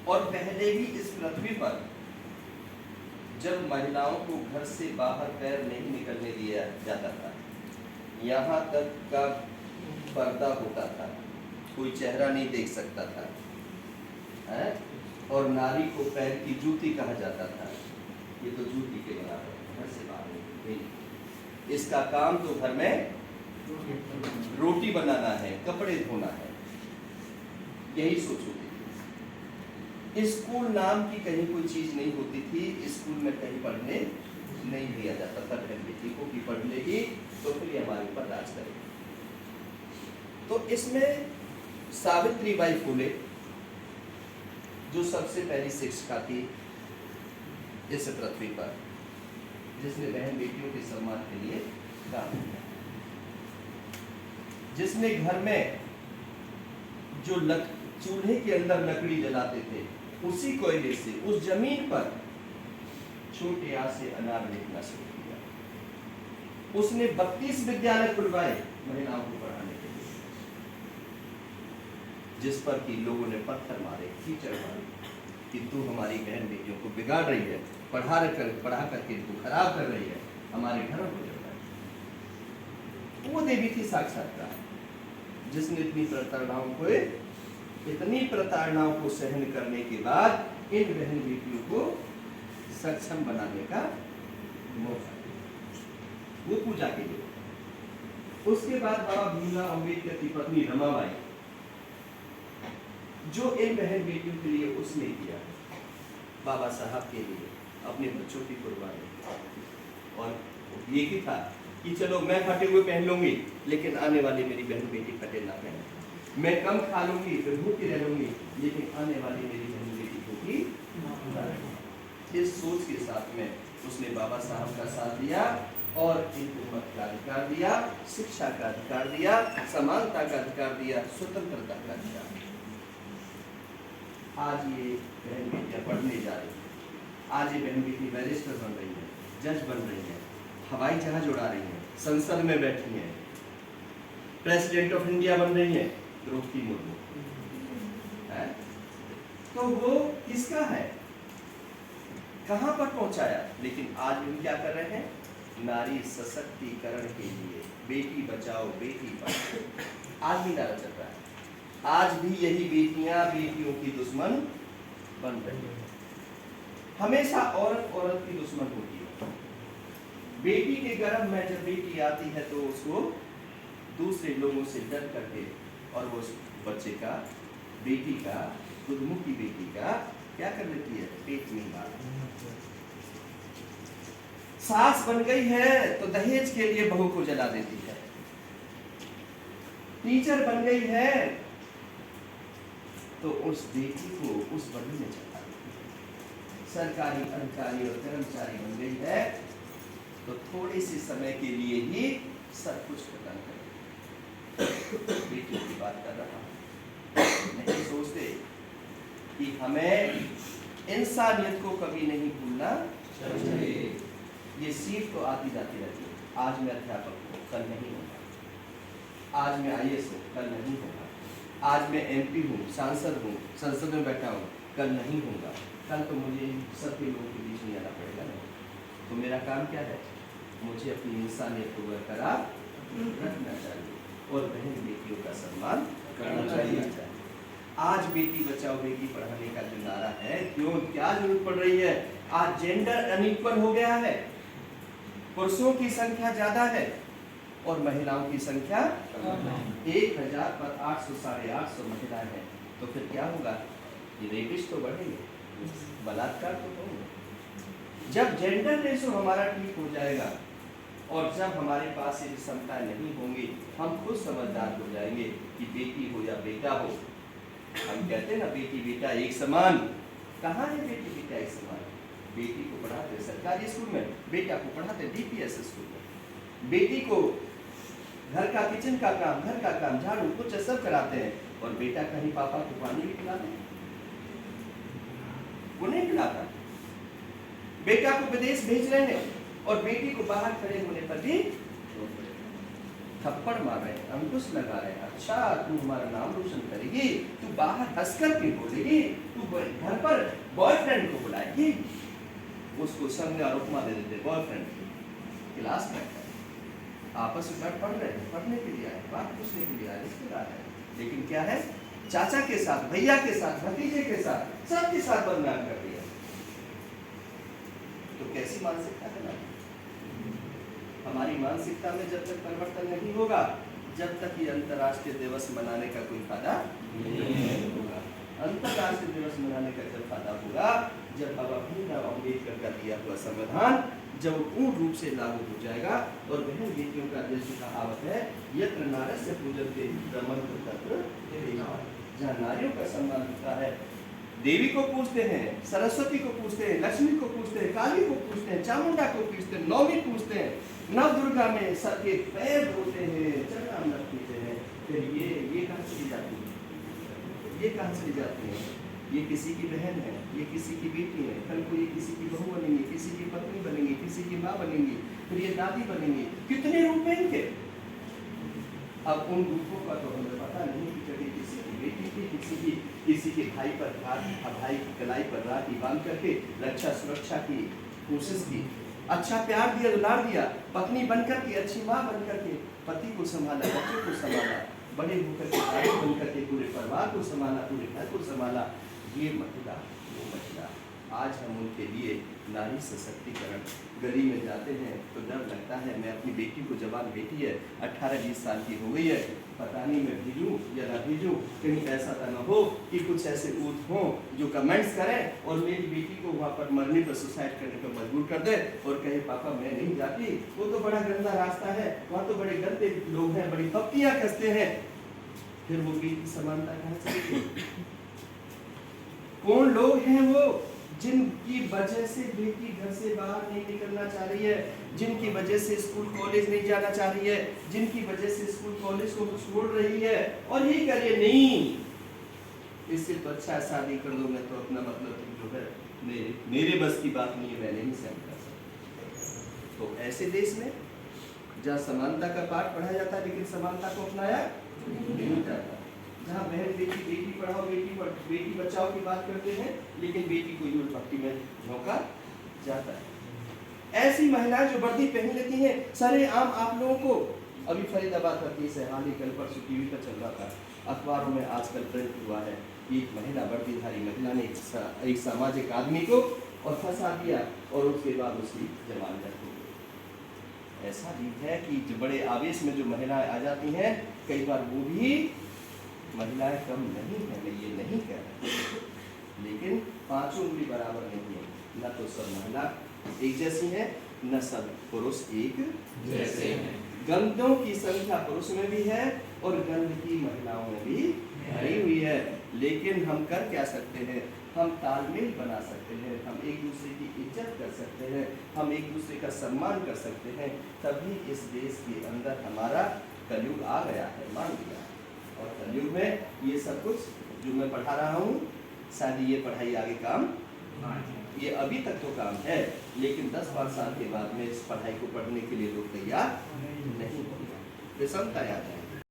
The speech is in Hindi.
और पहले भी इस पृथ्वी पर जब महिलाओं को घर से बाहर पैर नहीं निकलने दिया जाता था, यहाँ तक का पर्दा होता था, कोई चेहरा नहीं देख सकता था, है? और नारी को पैर की जूती कहा जाता था। ये तो जूती के बराबर, घर से बाहर नहीं। इसका काम तो घर में रोटी बनाना है, कपड़े धोना है, यही सोच होती थी। स्कूल नाम की कहीं कोई चीज नहीं होती थी, स्कूल में कहीं पढ़ने नहीं दिया जाता था बहन बेटी को कि पढ़ लेगी तो फिर ये हमारे ऊपर राज करेगी। तो इसमें सावित्रीबाई फुले जो सबसे पहली शिक्षिका थी इस पृथ्वी पर, जिसने बहन बेटियों के सम्मान के लिए काम किया, जिसने घर में जो चूल्हे के अंदर लकड़ी जलाते थे उसी कोयले से उस जमीन पर छोटे आ से अनार लिखना शुरू किया। उसने 32 विद्यालय खुलवाए महिलाओं को पढ़ाने के लिए, जिस पर कि लोगों ने पत्थर मारे, कीचड़ मारे कि तू हमारी बहन बेटियों को बिगाड़ रही है, पढ़ा करके इनको खराब कर रही है, हमारे घरों को जल रहा है। वो देवी थी साक्षात्कार, जिसने इतनी प्रताड़नाओं को सहन करने के बाद इन बहन बेटियों को सक्षम बनाने का मौका दिया, वो पूजा के लिए। उसके बाद बाबा भीमराव अम्बेडकर की पत्नी रमाबाई, जो इन बहन बेटियों के लिए उसने किया, बाबा साहब के लिए अपने बच्चों की कुर्बानी, और ये ही था कि चलो मैं फटे हुए पहन लूंगी लेकिन आने वाली मेरी बहन बेटी फटे ना पहने, मैं कम खा लूंगी फिर भूखी रह लूंगी लेकिन आने वाली मेरी बहन बेटी भूखी ना रहे। इस सोच के साथ में उसने बाबा साहब का साथ दिया और इनको मत का अधिकार दिया, शिक्षा का अधिकार दिया, समानता का अधिकार दिया, स्वतंत्रता का अधिकार दिया। आज ये बहन बेटियां पढ़ने जा रही है, आज ये बहन बेटी बैरिस्टर बन रही है, जज बन रही है, हवाई जहाज उड़ा रही है, संसद में बैठी है, प्रेसिडेंट ऑफ इंडिया बन रही है द्रौपदी मुर्मू। तो वो किसका है, कहां पर पहुंचाया? लेकिन आज हम क्या कर रहे हैं? नारी सशक्तिकरण के लिए बेटी बचाओ बेटी पढ़ाओ आज भी नारा चल रहा है। आज भी यही बेटियां बेटियों की दुश्मन बन रही है। हमेशा औरत की दुश्मन होती है। बेटी के गर्भ में जब बेटी आती है तो उसको दूसरे लोगों से डर करके और वो बच्चे का, बेटी का, खुदमुखी बेटी का क्या कर लेती है? पेट में डाल। सास बन गई है तो दहेज के लिए बहू को जला देती है। टीचर बन गई है तो उस बेटी को उस बड़ी में चला देती है। सरकारी अधिकारी और कर्मचारी बन गई है तो थोड़े से समय के लिए ही सब कुछ खत्म कर। बेटियों की बात कर रहा हूं। नहीं सोचते कि हमें इंसानियत को कभी नहीं भूलना चाहिए। ये सीट तो आती जाती रहती है। आज मैं अध्यापक हूँ, कल नहीं होगा। आज मैं IAS हूँ, कल नहीं होगा। आज मैं MP हूँ, सांसद हूँ, संसद में बैठा हूँ, कल नहीं होगा। कल तो मुझे सबके लोगों के बीच में आना पड़ेगा ना। तो मेरा काम क्या है? मुझे अपनी इंसानियत को बरकरार रखना चाहिए और बहन बेटियों का सम्मान करना चाहिए। आज बेटी बचाओ बेटी पढ़ाने का जो नारा है, क्यों क्या जरूरत पड़ रही है? आज जेंडर अनइक्वल हो गया है। पुरुषों की संख्या ज्यादा है और महिलाओं की संख्या 1000 पर 800 850 महिलाएं हैं। तो फिर क्या होगा? ये रेपिस्ट तो बढ़ेंगे, बलात्कार तो होंगे। जब जेंडर रेशो हमारा ठीक हो जाएगा और जब हमारे पास ये क्षमताएं नहीं होंगी, हम खुद समझदार हो जाएंगे कि बेटी हो या बेटा हो। हम कहते हैं ना बेटी बेटा एक समान। कहाँ है बेटी बेटा एक समान? बेटी को पढ़ाते सरकारी स्कूल में, बेटा को पढ़ाते DPS स्कूल में। बेटी को घर का किचन का काम, घर का काम, झाड़ू कुछ सब कराते हैं और बेटा कहीं पापा को पानी भी पिलाते हैं? वो नहीं पिलाता। बेटा को विदेश भेज रहे हैं और बेटी को बाहर खड़े होने पर भी थप्पड़ मार रहे हैं, अंकुश लगा रहे हैं। अच्छा तू हमारा नाम रोशन करेगी, तू बाहर हंसकर के बोलेगी, तू तू घर पर बॉयफ्रेंड को बुलाएगी, उसको संज्ञा और उपमा दे देते, बॉयफ्रेंड क्लास में आपस में पढ़ रहे हैं, पढ़ने के लिए आए, बात पूछने के लिए आए, रिश्तेदार है, लेकिन क्या है, चाचा के साथ, भैया के साथ, भतीजे के साथ, सबके साथ बदनाम कर दिया। तो कैसी मानसिकता है ना? हमारी मानसिकता में जब तक परिवर्तन नहीं होगा, जब तक ये अंतर्राष्ट्रीय दिवस मनाने का कोई फायदा नहीं होगा। अंतर्राष्ट्रीय दिवस मनाने का जब फायदा होगा, जब बाबा भीमराव अम्बेडकर का दिया हुआ संविधान जब पूर्ण रूप से लागू हो जाएगा। और बहन बेटियों का जैसे कहावत है, यत्र नारस्य पूजन्ते ब्रह्मण्य तत्र देवी, जहाँ नारियों का सम्मान होता है, देवी को पूछते हैं, सरस्वती को पूछते हैं, लक्ष्मी को पूछते हैं, काली को पूछते हैं, चामुंडा को पूछते हैं, नवमी पूछते हैं, नव दुर्गा में सबके पैर धोते हैं, चरणामृत पीते हैं। फिर ये कहाँ चली जाती है? ये कहाँ चली जाती है? ये किसी की बहन है, ये किसी की बेटी है, कल को ये किसी की बहू बनेंगी, किसी की पत्नी बनेंगी, किसी की माँ बनेंगी, फिर ये दादी बनेंगी। कितने रूप हैं इनके? अब उन रूपों का तो हमें पता नहीं कि कभी किसी की बेटी थी, किसी के भाई पर भाई की कलाई पर राखी बांध करके रक्षा सुरक्षा की कोशिश की, अच्छा प्यार दिया, दुलार दिया, पत्नी बनकर के, अच्छी माँ बनकर के पति को संभाला, बच्चों को संभाला, बड़े होकर के भाई बनकर के पूरे परिवार को संभाला, पूरे घर को संभाला। ये महिला, वो महिला, आज हम उनके लिए नारी सशक्तिकरण, गली में जाते हैं तो डर लगता है, मैं अपनी बेटी को, जवान बेटी है, 18-20 साल की हो गई है, पता नहीं मैं भेजूं या ना भेजूं, कहीं ऐसा तो न हो कि कुछ ऐसे ऊत हों जो कमेंट्स करें और मेरी बेटी को वहाँ पर मरने पर, सुसाइड करने पर मजबूर कर दे और कहे पापा मैं नहीं जाती, वो तो बड़ा गंदा रास्ता है, वहाँ तो बड़े गंदे लोग हैं, बड़ी पप्पियाँ कसते हैं। फिर वो बेटी समानता कहाँ चलेगी? कौन लोग हैं वो जिनकी वजह से बेटी घर से बाहर नहीं निकलना चाह रही है, जिनकी वजह से स्कूल कॉलेज नहीं जाना चाह रही है, जिनकी वजह से स्कूल कॉलेज को छोड़ रही है और यही करिए नहीं, इससे तो अच्छा शादी कर दो, मैं तो अपना मतलब जो है मेरे बस की बात नहीं है, मैं नहीं सहन कर सकता। तो ऐसे देश में जहाँ समानता का पाठ पढ़ाया जाता है लेकिन समानता को अपनाया नहीं जाता, जहाँ बहन बेटी पढ़ाओ बेटी बचाओ की बात करते हैं लेकिन बेटी को यूं भक्ति में झोंका जाता है। ऐसी महिलाएं जो वर्दी पहन लेती हैं सरेआम, आप लोगों को अभी फरीदाबाद का केस है, हाल ही कल परसों टीवी पर चल रहा था, अखबारों में आजकल प्रिंट हुआ है, एक महिला, वर्दीधारी महिला ने एक सामाजिक आदमी को और फंसा दिया और उसके बाद उसकी जमानत हो गई। ऐसा भी है कि जो बड़े आवेश में जो महिलाएं आ जाती हैं, कई बार वो भी महिलाएं कम नहीं है, मैं ये नहीं कह रहा, लेकिन पांचों उंगली बराबर नहीं है, न तो सब महिला एक जैसी है, न सब पुरुष एक जैसे हैं। गंधों की संख्या पुरुष में भी है और गंध की महिलाओं में भी भरी हुई है, लेकिन हम कर क्या सकते हैं? हम तालमेल बना सकते हैं, हम एक दूसरे की इज्जत कर सकते हैं, हम एक दूसरे का सम्मान कर सकते हैं, तभी इस देश के अंदर हमारा कलयुग आ गया है, मान लिया। और कलयुग में ये सब कुछ जो मैं पढ़ा रहा हूँ, शायद ये पढ़ाई आगे काम, ये अभी तक तो काम है, लेकिन 10-5 साल के बाद में इस पढ़ाई को पढ़ने के लिए लोग तैयार नहीं होंगे, विषमता आ जाए।